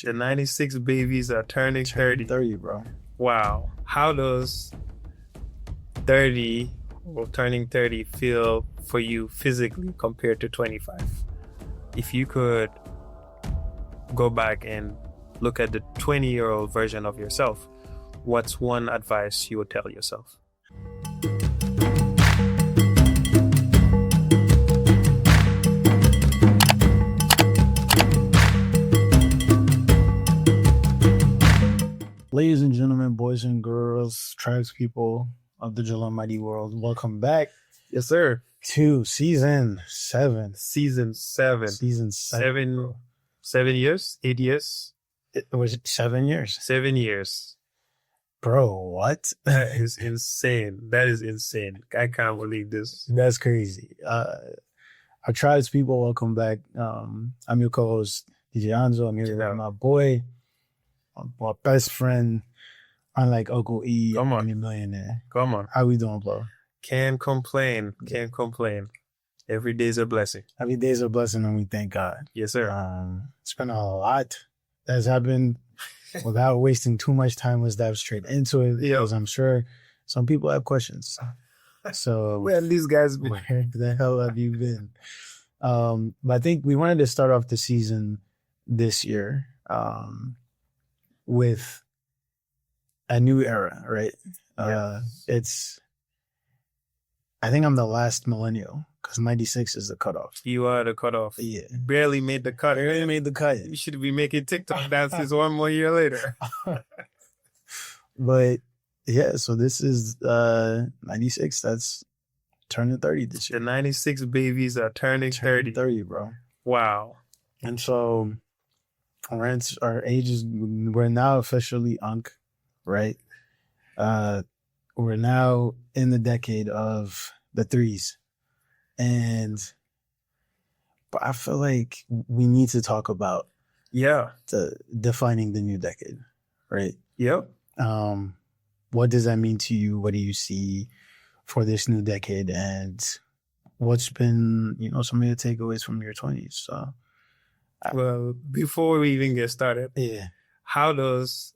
The 96 babies are turning 30. 30, bro. Wow. How does 30 or turning 30 feel for you physically compared to 25? If you could go back and look at the 20-year-old version of yourself, what's one advice you would tell yourself? Ladies and gentlemen, boys and girls, tribespeople of the Jalal Mighty world, welcome back. Yes, sir. To season 7. Season 7. Season 7. 7 years? 8 years? Was it 7 years? 7 years. Bro, what? That is insane. That is insane. I can't believe this. That's crazy. Our tribespeople, welcome back. I'm your co-host, DJ Anzo. I'm here with my boy, my best friend, unlike Uncle E. Come on. I'm a millionaire. Come on. How we doing, bro? Can't complain. Can't complain. Every day's a blessing. Every day's a blessing and we thank God. Yes, sir. It's been a lot that's happened. Without wasting too much time, let's dive straight into it. Yeah. Because I'm sure some people have questions. So Where these guys been? where the hell have you been? But I think we wanted to start off the season this year with a new era, right? I think I'm the last millennial because 96 is the cutoff. You are the cutoff. Yeah. Barely made the cut. Barely made the cut. You should be making TikTok dances 1 more year later. But yeah, so this is 96. That's turning 30 this The year. 96 babies are turning 30. 30, bro. Wow. And so our ages, we're now officially Unk, right? We're now in the decade of the threes. But I feel like we need to talk about Yeah. defining the new decade, right? Yep. What does that mean to you? What do you see for this new decade? And what's been, some of your takeaways from your 20s? So, Well, before we even get started, yeah. how does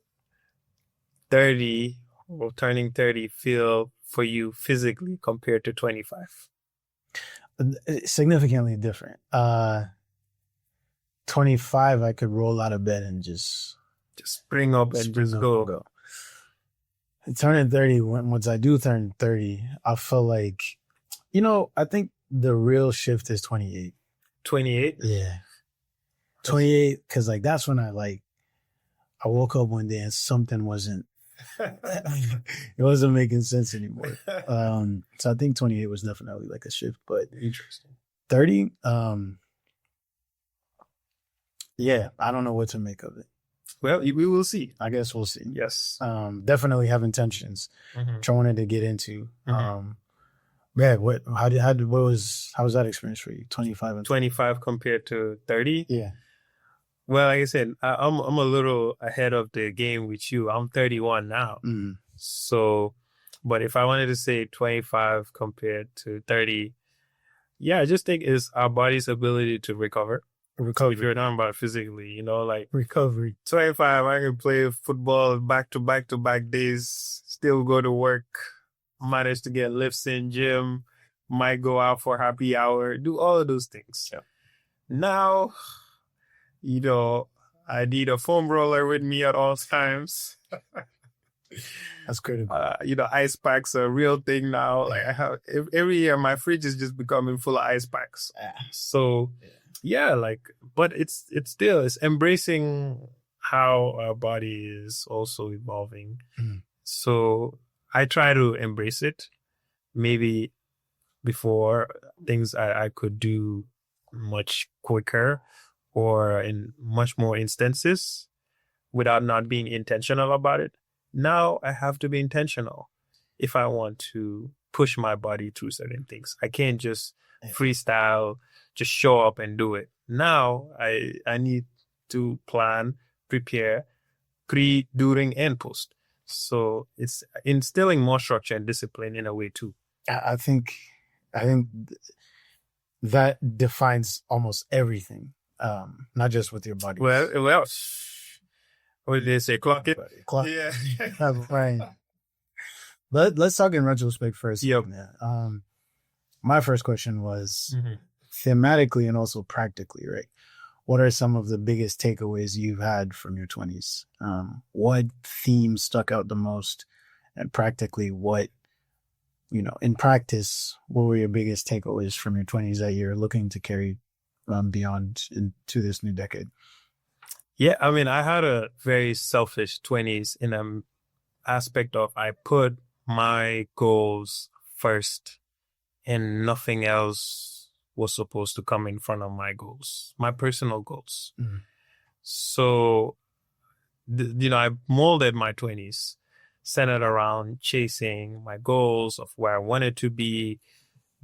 30 or turning 30 feel for you physically compared to 25? Significantly different. 25, I could roll out of bed and just spring up and just go. Turning 30, once I do turn 30, I feel like, I think the real shift is 28. 28? Yeah. 28, because that's when I woke up one day and something wasn't, it wasn't making sense anymore. So I think 28 was definitely a shift, but Interesting. 30, yeah, I don't know what to make of it. Well, we will see. I guess we'll see. Yes. Definitely have intentions. Mm-hmm. Which I wanted to get into. Mm-hmm. Yeah, how was that experience for you? 25 and 25 compared to 30? Yeah. Well, like I said, I'm a little ahead of the game with you. I'm 31 now. Mm. So, but if I wanted to say 25 compared to 30, yeah, I just think it's our body's ability to recover. If you're talking about physically, Recovery. 25, I can play football back to back days, still go to work, manage to get lifts in gym, might go out for happy hour, do all of those things. Yeah. Now, I need a foam roller with me at all times. That's critical. Ice packs are a real thing now. I have every year my fridge is just becoming full of ice packs. So yeah, but it's embracing how our body is also evolving. Mm. So I try to embrace it. Maybe before things I could do much quicker or in much more instances without not being intentional about it. Now I have to be intentional if I want to push my body through certain things. I can't just freestyle, just show up and do it. Now I need to plan, prepare, pre, during, and post. So it's instilling more structure and discipline in a way too. I think that defines almost everything, not just with your body. Well, What did they say? Clock it? Clock. Yeah. Right. Let's talk in retrospect first. Yep. Yeah. My first question was Mhm. thematically and also practically, right? What are some of the biggest takeaways you've had from your 20s? What themes stuck out the most? And practically, what, in practice, what were your biggest takeaways from your 20s that you're looking to carry beyond into this new decade? Yeah, I mean, I had a very selfish 20s in an aspect of I put my goals first and nothing else was supposed to come in front of my goals, my personal goals. Mhm. So, I molded my 20s centered around chasing my goals of where I wanted to be,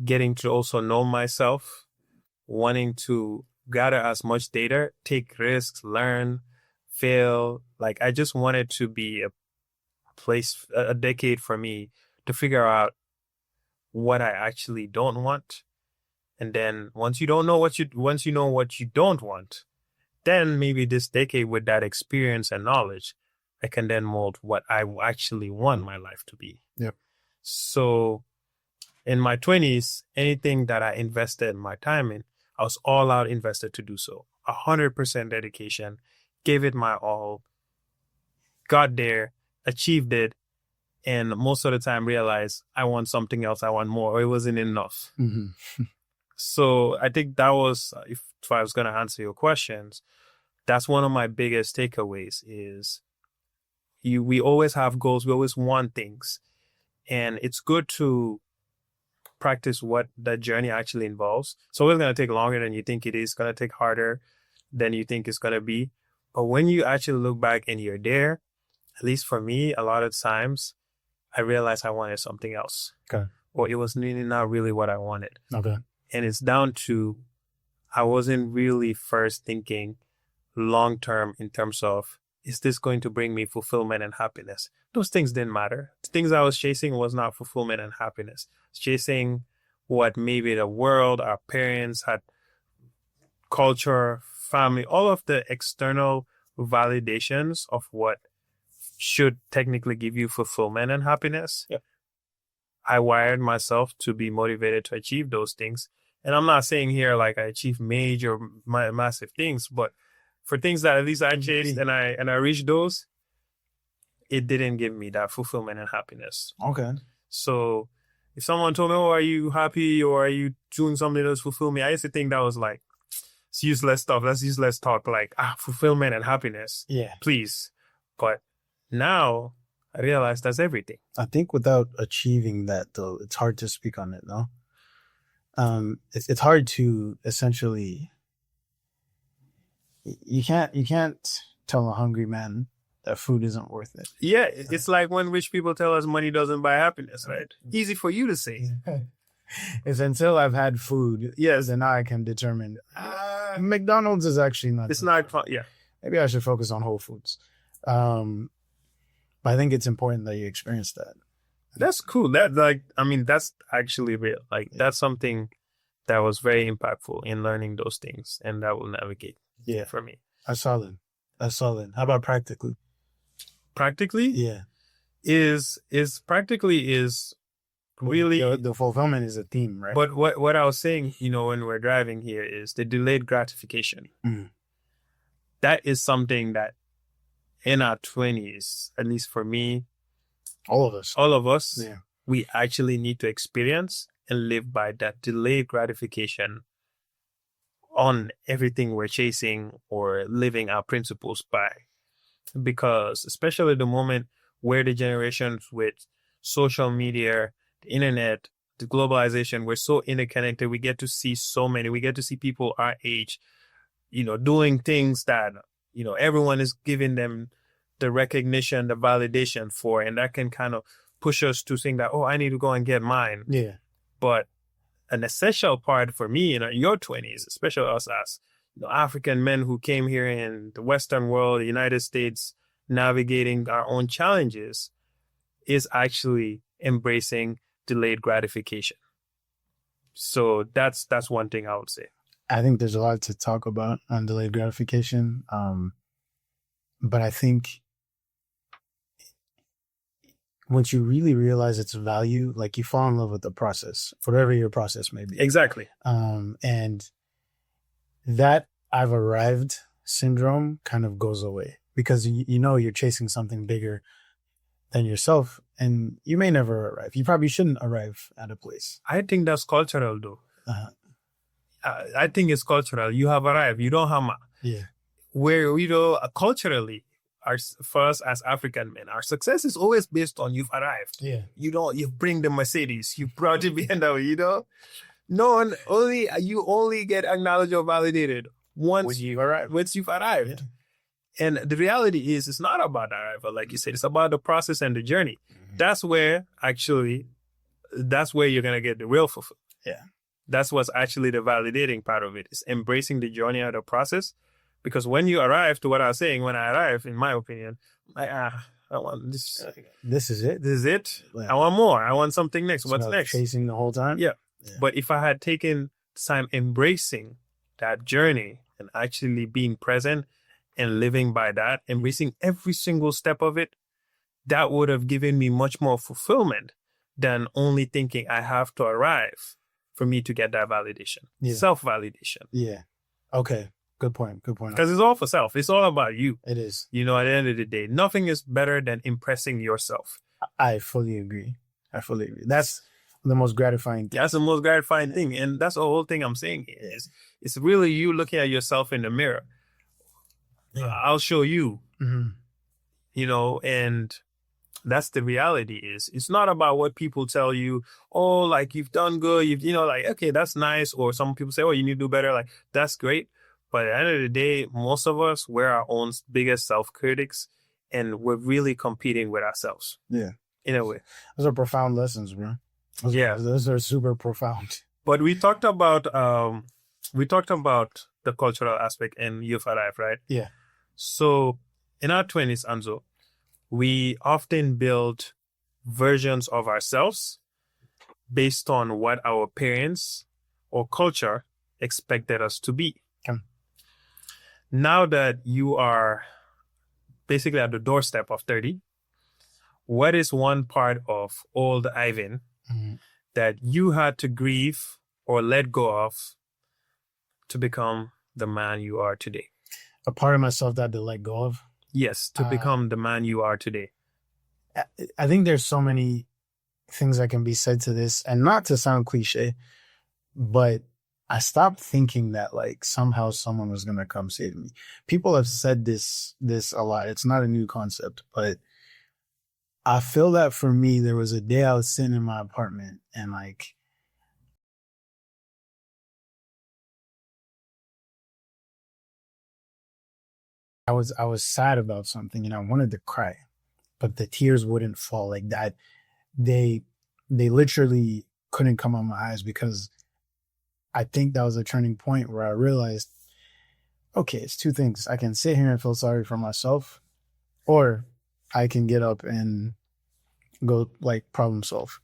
getting to also know myself, wanting to gather as much data, take risks, learn, fail. Like I just wanted to be a place, a decade for me to figure out what I actually don't want. And then once you know what you don't want, then maybe this decade with that experience and knowledge, I can then mold what I actually want my life to be. Yep. So in my 20s, anything that I invested my time in, I was all out invested to do so. 100% dedication, gave it my all, got there, achieved it, and most of the time realized I want something else, I want more, or it wasn't enough. Mm-hmm. So I think that was, if I was going to answer your questions, that's one of my biggest takeaways is we always have goals, we always want things. And it's good to practice what that journey actually involves. So it's going to take longer than you think it is, going to take harder than you think it's going to be. But when you actually look back and you're there, at least for me, a lot of times I realized I wanted something else. Okay. Or it was really not really what I wanted. Okay. And it's down to I wasn't really first thinking long term in terms of, is this going to bring me fulfillment and happiness? Those things didn't matter. The things I was chasing was not fulfillment and happiness. I was chasing what maybe the world, our parents had, culture, family, all of the external validations of what should technically give you fulfillment and happiness. Yeah. I wired myself to be motivated to achieve those things. And I'm not saying here like I achieved major, massive things, but for things that at least I chased and I reached those, it didn't give me that fulfillment and happiness. Okay. So if someone told me, oh, are you happy or are you doing something that's fulfill me? I used to think that was like, it's useless stuff. Let's useless talk like, fulfillment and happiness. Yeah. Please. But now I realize that's everything. I think without achieving that though, it's hard to speak on it, no? It's hard to essentially, you can't tell a hungry man that food isn't worth it. Yeah, it's like when rich people tell us money doesn't buy happiness, right? Easy for you to say. It's until I've had food, yes, and now I can determine McDonald's is actually not. It's not fun. Yeah, maybe I should focus on Whole Foods. But I think it's important that you experience that. That's cool. That's actually real. Like that's something that was very impactful in learning those things, and that will navigate. Yeah, for me. That's solid. How about practically? Practically, yeah, is really the fulfillment is a theme, right? But what I was saying, when we're driving here, is the delayed gratification. Mm. That is something that in our 20s, at least for me, all of us, yeah, we actually need to experience and live by that delayed gratification on everything we're chasing or living our principles by. Because especially the moment where the generations with social media, the internet, the globalization, we're so interconnected, we get to see people our age, doing things that, everyone is giving them the recognition, the validation for, and that can kind of push us to think that, oh, I need to go and get mine. Yeah. But an essential part for me in your 20s, especially us as African men who came here in the Western world, the United States, navigating our own challenges, is actually embracing delayed gratification. So that's one thing I would say. I think there's a lot to talk about on delayed gratification. But I think once you really realize its value, like you fall in love with the process, whatever your process may be. Exactly. And that I've arrived syndrome kind of goes away because you know you're chasing something bigger than yourself, and you may never arrive. You probably shouldn't arrive at a place. I think that's cultural, though. I think it's cultural. You have arrived. You don't have. Yeah. Where, culturally, for us as African men, our success is always based on you've arrived. Yeah. You bring the Mercedes. You brought it behind you No one, you only get acknowledged or validated once you've arrived. Yeah. And the reality is, it's not about arrival, like you said. It's about the process and the journey. Mm-hmm. That's where you're going to get the real fulfillment. Yeah. That's what's actually the validating part of it, is embracing the journey of the process. Because when you arrive, to what I was saying, when I arrive, in my opinion, I want this. This is it. This is it. Yeah. I want more. I want something next. So What's next? Chasing the whole time? Yeah. But if I had taken time embracing that journey and actually being present and living by that, embracing every single step of it, that would have given me much more fulfillment than only thinking I have to arrive for me to get that validation. Yeah. Self-validation. Yeah. Okay. Good point. Because it's all for self. It's all about you. It is. At the end of the day, nothing is better than impressing yourself. I fully agree. That's the most gratifying thing. That's the most gratifying thing. And that's the whole thing I'm saying is it's really you looking at yourself in the mirror. Yeah. I'll show you, and that's the reality is. It's not about what people tell you, oh, like you've done good, okay, that's nice. Or some people say, oh, you need to do better. Like, that's great. But at the end of the day, most of us, we're our own biggest self-critics, and we're really competing with ourselves. Yeah. In a way. Those are profound lessons, bro. Those are super profound. But we talked about the cultural aspect, and you've arrived, right? Yeah. So in our 20s, Anzo, we often build versions of ourselves based on what our parents or culture expected us to be. Now that you are basically at the doorstep of 30, what is one part of old Ivan that you had to grieve or let go of to become the man you are today? A part of myself that I had to let go of? Yes, to become the man you are today. I think there's so many things that can be said to this, and not to sound cliche, but I stopped thinking that like somehow someone was going to come save me. People have said this a lot. It's not a new concept, but I feel that for me, there was a day I was sitting in my apartment and like, I was sad about something and I wanted to cry, but the tears wouldn't fall like that. They literally couldn't come out my eyes because I think that was a turning point where I realized, okay, it's two things. I can sit here and feel sorry for myself, or I can get up and go like problem solve.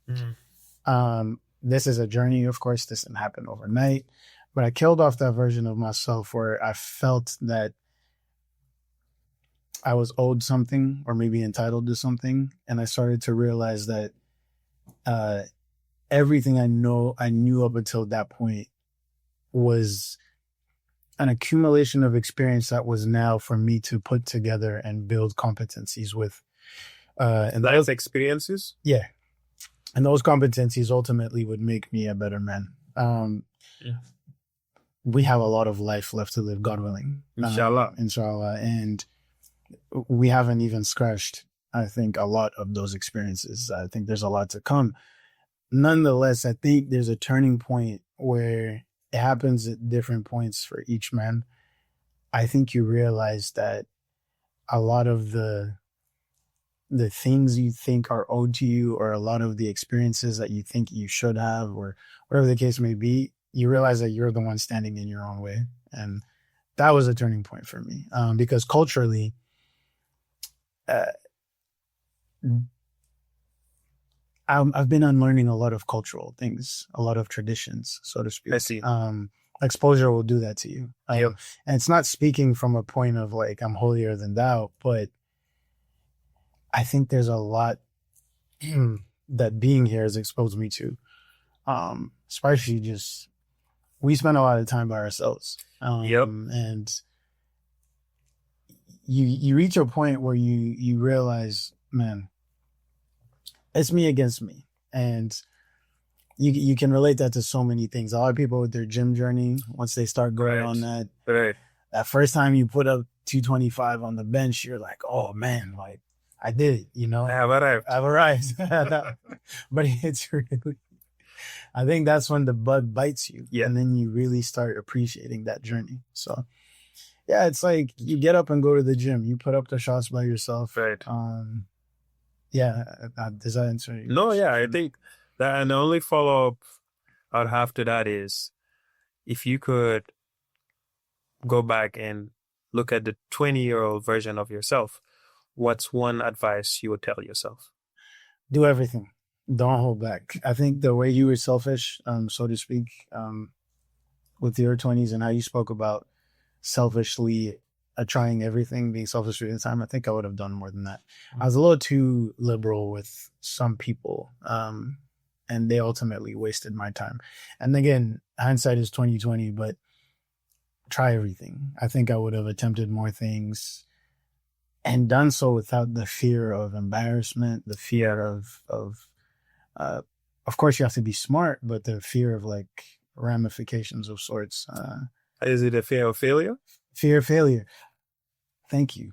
This is a journey, of course. This didn't happen overnight, but I killed off that version of myself where I felt that I was owed something or maybe entitled to something. And I started to realize that everything I knew up until that point was an accumulation of experience that was now for me to put together and build competencies with. And those experiences? Yeah. And those competencies ultimately would make me a better man. We have a lot of life left to live, God willing. Inshallah. Inshallah. And we haven't even scratched, I think, a lot of those experiences. I think there's a lot to come. Nonetheless, I think there's a turning point where it happens at different points for each man. I think you realize that a lot of the things you think are owed to you, or a lot of the experiences that you think you should have, or whatever the case may be, you realize that you're the one standing in your own way. And that was a turning point for me, because culturally, I've been unlearning a lot of cultural things, a lot of traditions, so to speak. I see. exposure will do that to you. Yep. And it's not speaking from a point of like, I'm holier than thou, but I think there's a lot that being here has exposed me to. Especially just, we spend a lot of time by ourselves. Yep. And you reach a point where you realize, man, it's me against me. And you can relate that to so many things. A lot of people with their gym journey, once they start going on that, that first time you put up 225 on the bench, you're like, oh man, like I did it, you know? I've arrived. But it's really, I think that's when the bug bites you. Yeah. And then you really start appreciating that journey. So yeah, it's like you get up and go to the gym. You put up the shots by yourself. Right. Yeah. Does that answer you? No, yeah, I think that, and the only follow-up I'd have to that is, if you could go back and look at the 20-year-old version of yourself, what's one advice you would tell yourself? Do everything. Don't hold back. I think the way you were selfish, so to speak, with your 20s and how you spoke about selfishly trying everything, being selfish at the time, I think I would have done more than that. I was a little too liberal with some people, and they ultimately wasted my time. And again, hindsight is 20/20, but try everything. I think I would have attempted more things and done so without the fear of embarrassment, the fear of course you have to be smart, but the fear of like ramifications of sorts. Is it a fear of failure? Fear of failure. Thank you.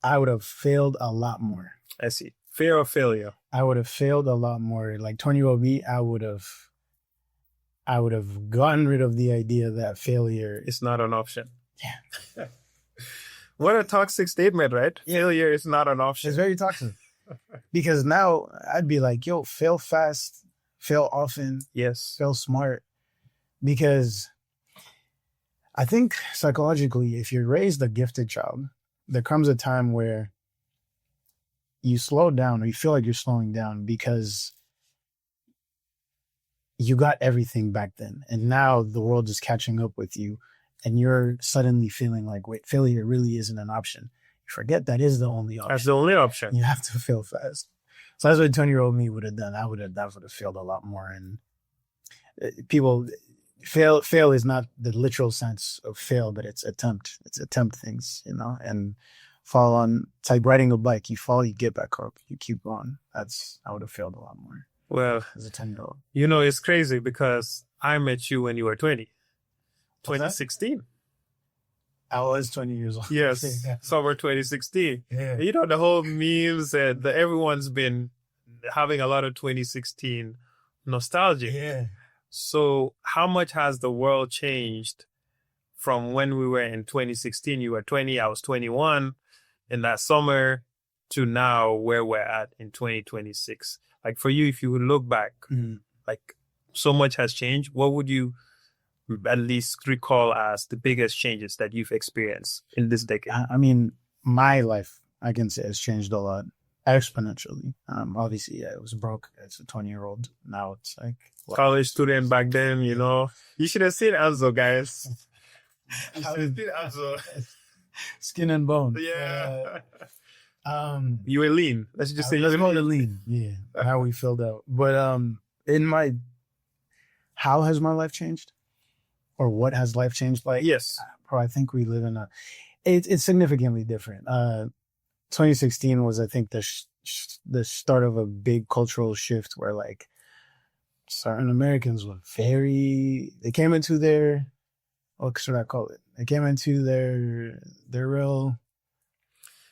I would have failed a lot more. I see. Fear of failure. I would have failed a lot more. Like 20-year-old me, I would have gotten rid of the idea that failure is not an option. Yeah. What a toxic statement, right? Yeah. Failure is not an option. It's very toxic. Because now I'd be like, yo, fail fast, fail often. Yes. Fail smart. Because I think psychologically, if you're raised a gifted child, there comes a time where you slow down, or you feel like you're slowing down because you got everything back then. And now the world is catching up with you. And you're suddenly feeling like, wait, failure really isn't an option. You forget that is the only option. That's the only option. You have to fail fast. So that's what 20-year-old me would have done. I would have failed a lot more. And people, fail is not the literal sense of fail, but it's attempt. It's attempt things, you know, and fall on. It's like riding a bike. You fall, you get back up, you keep going. I would have failed a lot more. Well, as a 10-year-old. You know, it's crazy because I met you when you were 20. 2016. I was 20 years old. Yes, Yeah. summer 2016. Yeah. You know, the whole memes and everyone's been having a lot of 2016 nostalgia. Yeah. So how much has the world changed from when we were in 2016? You were 20, I was 21 in that summer to now where we're at in 2026. Like for you, if you would look back, like so much has changed. What would you at least recall as the biggest changes that you've experienced in this decade? I mean, my life, I can say, has changed a lot exponentially. Obviously, I was broke as a 20-year-old. Now it's like college student back then, you know. You should have seen Anzo, guys. You should have seen Anzo. Skin and bone. Yeah. You were lean. Let's just say let's call it lean. Yeah. How we filled out. But how has my life changed? Or what has life changed like? Yes. Bro, I think we live in it's significantly different. 2016 was, I think, the start of a big cultural shift where like certain Americans were they came into their, what should I call it? They came into their real.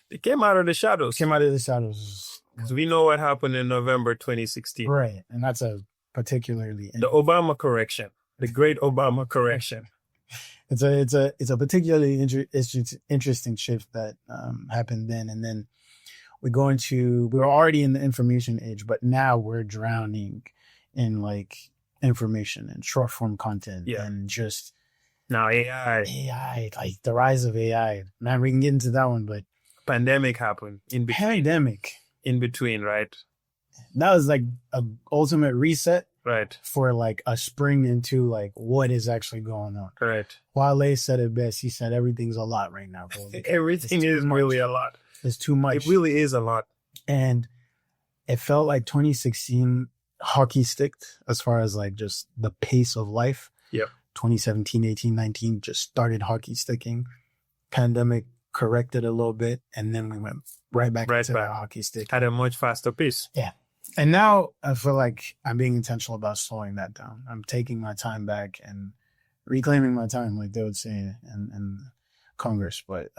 They came out of the shadows. Because we know what happened in November 2016. Right. And that's a particularly. The Obama correction. The great Obama correction. It's a particularly interesting shift that happened then. And then we were already in the information age, but now we're drowning in like information and short form content and just now AI, like the rise of AI. Man, we can get into that one, but pandemic happened in between, right? That was like a ultimate reset. Right. for like a spring into like what is actually going on. Right. Wale said it best. He said everything's a lot right now, bro. Everything is really a lot. It's too much. It really is a lot. And it felt like 2016 hockey sticked as far as like just the pace of life. Yep. 2017, 18, 19 just started hockey sticking. Pandemic corrected a little bit, and then we went right back into the hockey stick at a much faster pace. Yeah. And now I feel like I'm being intentional about slowing that down. I'm taking my time back and reclaiming my time, like they would say in Congress. But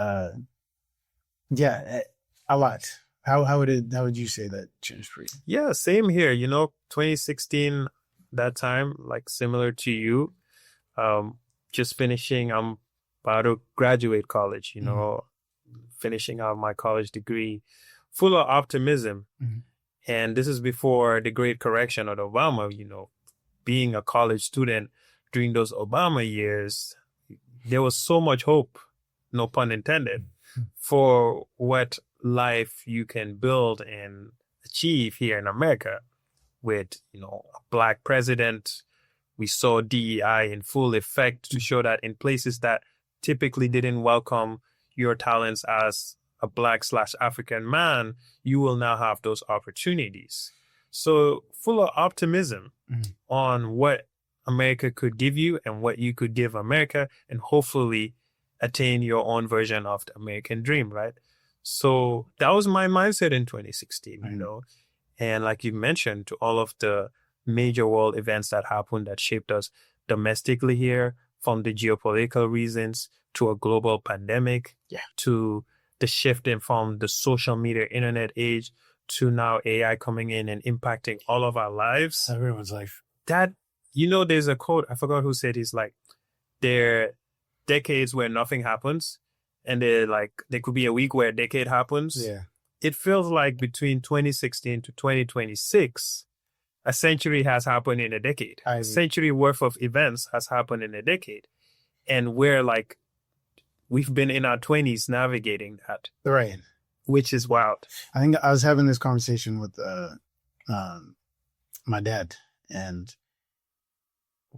yeah, a lot. How would you say that changed for you? Yeah, same here. 2016, that time, like similar to you, just finishing. I'm about to graduate college. Finishing out my college degree, full of optimism. Mm-hmm. And this is before the Great Correction of Obama. Being a college student during those Obama years, there was so much hope, no pun intended, for what life you can build and achieve here in America with, a Black president. We saw DEI in full effect to show that in places that typically didn't welcome your talents as a Black/African man, you will now have those opportunities. So full of optimism on what America could give you and what you could give America, and hopefully attain your own version of the American dream, right? So that was my mindset in 2016, And like you mentioned, to all of the major world events that happened that shaped us domestically here, from the geopolitical reasons to a global pandemic, to the shifting from the social media internet age to now AI coming in and impacting all of our lives. Everyone's life. That, there's a quote, I forgot who said, he's like, there are decades where nothing happens, and there could be a week where a decade happens. Yeah. It feels like between 2016 to 2026, a century has happened in a decade. A century worth of events has happened in a decade. And we've been in our 20s navigating that. Right. Which is wild. I think I was having this conversation with my dad, and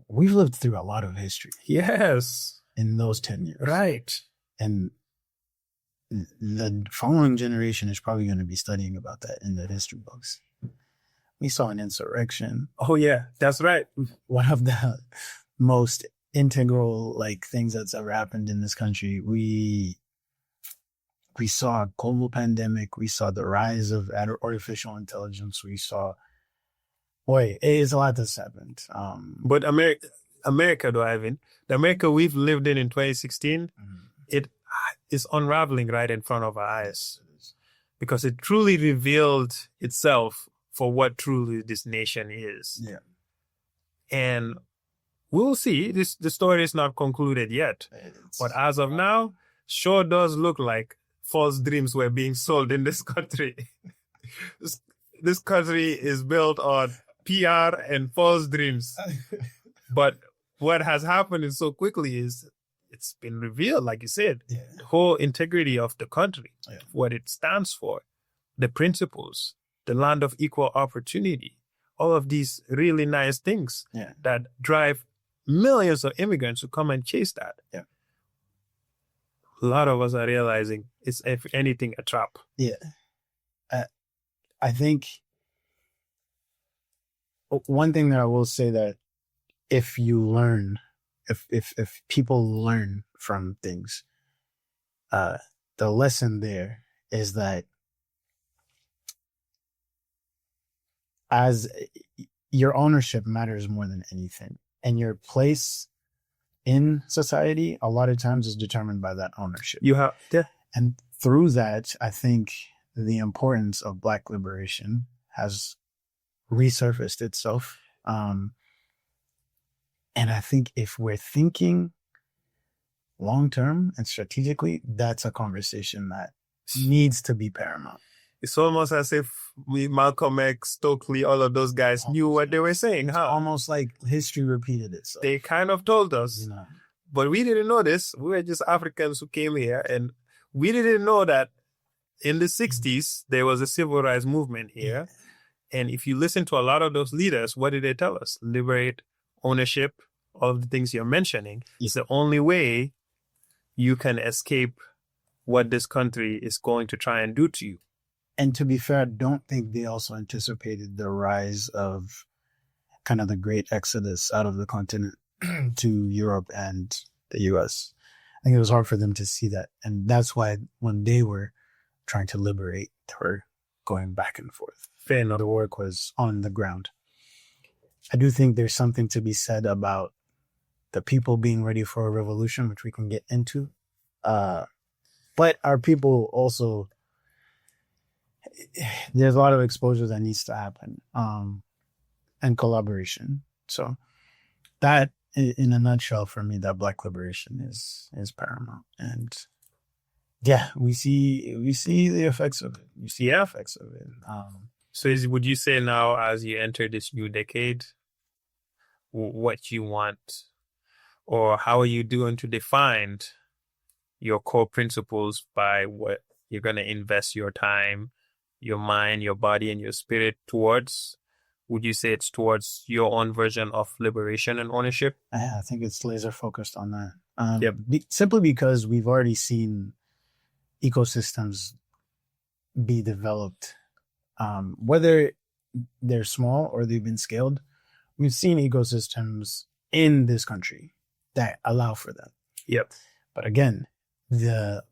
we've lived through a lot of history. Yes. In those 10 years. Right. And the following generation is probably going to be studying about that in the history books. We saw an insurrection. Oh, yeah, that's right. One of the most integral things that's ever happened in this country. We saw a global pandemic. We saw the rise of artificial intelligence. We saw, it is a lot that's happened. But America, though, Ivan, the America we've lived in 2016, it is unraveling right in front of our eyes, because it truly revealed itself for what truly this nation is. Yeah. And we'll see. The story is not concluded yet. But as of now, sure does look like false dreams were being sold in this country. This country is built on PR and false dreams. But what has happened is so quickly is it's been revealed, like you said, the whole integrity of the country, what it stands for, the principles, the land of equal opportunity, all of these really nice things that drive millions of immigrants who come and chase that. Yeah. A lot of us are realizing it's, if anything, a trap. Yeah. I think one thing that I will say, that if you learn, if people learn from things, the lesson there is that as your ownership matters more than anything, and your place in society a lot of times is determined by that ownership. And through that, I think the importance of Black liberation has resurfaced itself. And I think if we're thinking long-term and strategically, that's a conversation that needs to be paramount. It's almost as if Malcolm X, Stokely, all of those guys knew what they were saying. It's almost like history repeated itself. They kind of told us. But we didn't know this. We were just Africans who came here, and we didn't know that in the 60s, there was a civil rights movement here. And if you listen to a lot of those leaders, what did they tell us? Liberate, ownership, all of the things you're mentioning. It's the only way you can escape what this country is going to try and do to you. And to be fair, I don't think they also anticipated the rise of kind of the great exodus out of the continent to Europe and the US. I think it was hard for them to see that. And that's why when they were trying to liberate, they were going back and forth. Fair enough. The work was on the ground. I do think there's something to be said about the people being ready for a revolution, which we can get into. But our people also, there's a lot of exposure that needs to happen, and collaboration. So that, in a nutshell, for me, that Black liberation is paramount. And yeah, we see the effects of it. You see the effects of it. So would you say now, as you enter this new decade, what you want, or how are you doing to define your core principles by what you're going to invest your time, your mind, your body, and your spirit towards? Would you say it's towards your own version of liberation and ownership? I think it's laser focused on that. Simply because we've already seen ecosystems be developed, whether they're small or they've been scaled. We've seen ecosystems in this country that allow for that. Yep. But again, the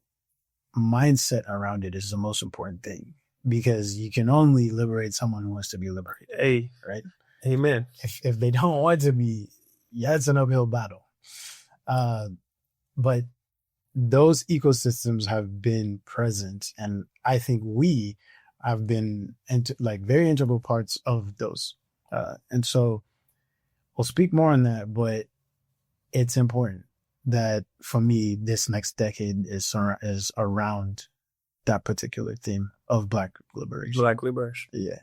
mindset around it is the most important thing, because you can only liberate someone who wants to be liberated. Hey, right? Amen. If they don't want to be, yeah, it's an uphill battle. But those ecosystems have been present, and I think we have been very integral parts of those. And so we'll speak more on that, but it's important that for me, this next decade is around that particular theme of Black liberation. Black liberation. Yeah.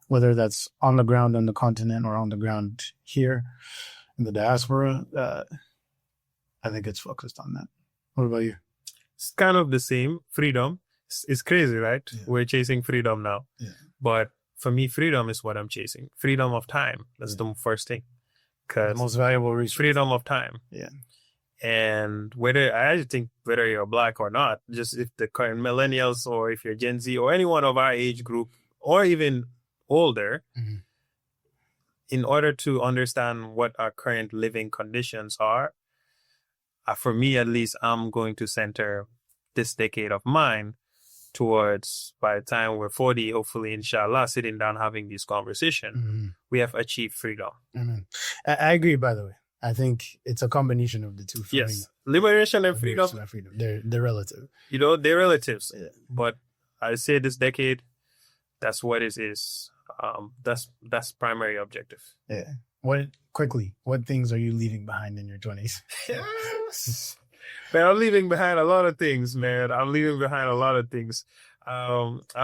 Whether that's on the ground on the continent or on the ground here in the diaspora, I think it's focused on that. What about you? It's kind of the same. Freedom. It's crazy, right? Yeah. We're chasing freedom now. Yeah. But for me, freedom is what I'm chasing. Freedom of time. That's the first thing. The most valuable resource. Freedom of time. Yeah. And I think whether you're Black or not, just if the current millennials or if you're Gen Z or anyone of our age group or even older, mm-hmm. in order to understand what our current living conditions are, for me at least, I'm going to center this decade of mine towards, by the time we're 40, hopefully, inshallah, sitting down having this conversation, mm-hmm. we have achieved freedom. Mm-hmm. I agree, by the way. I think it's a combination of the two. Yes. Liberation and freedom. They're relative. They're relatives. Yeah. But I say this decade, that's what it is. That's primary objective. Yeah. What things are you leaving behind in your 20s? Man, I'm leaving behind a lot of things, man. I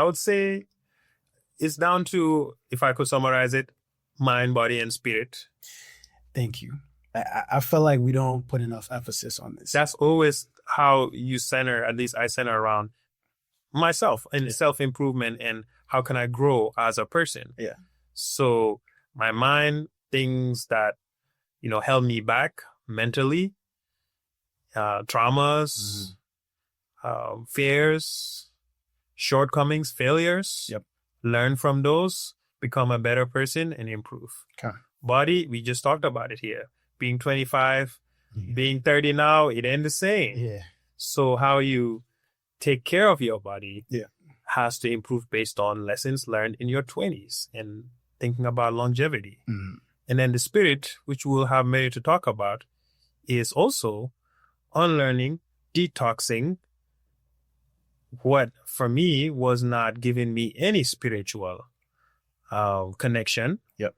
would say it's down to, if I could summarize it, mind, body, and spirit. Thank you. I feel like we don't put enough emphasis on this. That's always how you center, at least I center around myself and self-improvement and how can I grow as a person. Yeah. So my mind, things that, held me back mentally, traumas, fears, shortcomings, failures. Yep. Learn from those, become a better person, and improve. Okay. Body, we just talked about it here. Being 25, being 30 now, it ain't the same. Yeah. So how you take care of your body has to improve based on lessons learned in your 20s and thinking about longevity. Mm. And then the spirit, which we'll have many to talk about, is also unlearning, detoxing what for me was not giving me any spiritual connection. Yep.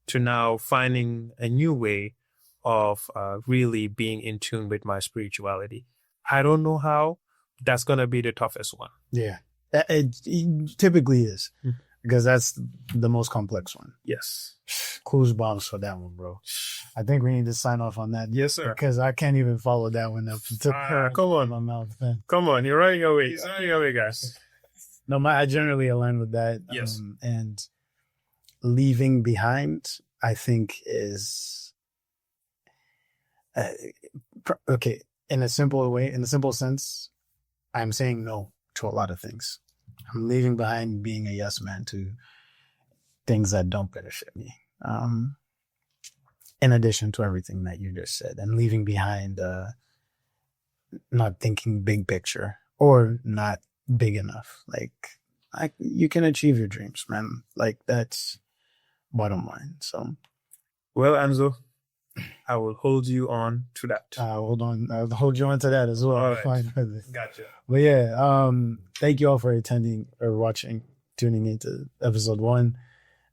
To now finding a new way of really being in tune with my spirituality. I don't know how. That's going to be the toughest one. Yeah. It typically is, because that's the most complex one. Yes. Clues bombs for that one, bro. I think we need to sign off on that. Yes, sir. Because I can't even follow that one up. Come on. My mouth, man. Come on. You're running away. You're running away, guys. No, I generally align with that. Yes. And leaving behind, I think, is okay. In a simple way, in a simple sense, I'm saying no to a lot of things. I'm leaving behind being a yes man to things that don't benefit me. In addition to everything that you just said, and leaving behind not thinking big picture or not big enough. Like, you can achieve your dreams, man. Like, that's bottom line. So, Well, Anzo, I will hold you on to that. hold on. I'll hold you on to that as well. All right. Fine. Gotcha. But yeah, thank you all for attending or watching, tuning into episode 1.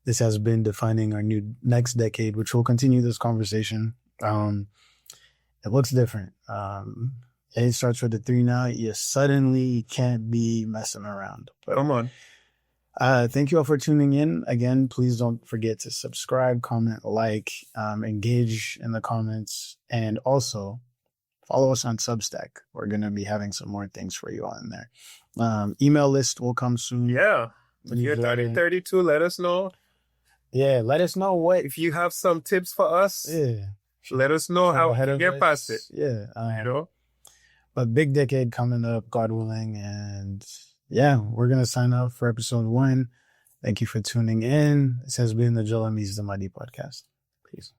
This has been defining our new next decade, which will continue this conversation. It looks different. It starts with the 3 now. You suddenly can't be messing around. But, come on. Thank you all for tuning in. Again, please don't forget to subscribe, comment, like, engage in the comments, and also follow us on Substack. We're going to be having some more things for you on there. Email list will come soon. Yeah. If you're 30-32, let us know. Yeah, let us know what. If you have some tips for us, let us know how to get past it. Yeah. You know? But big decade coming up, God willing. And yeah, we're going to sign up for episode 1. Thank you for tuning in. This has been the Joel and Me's the Muddy podcast. Peace.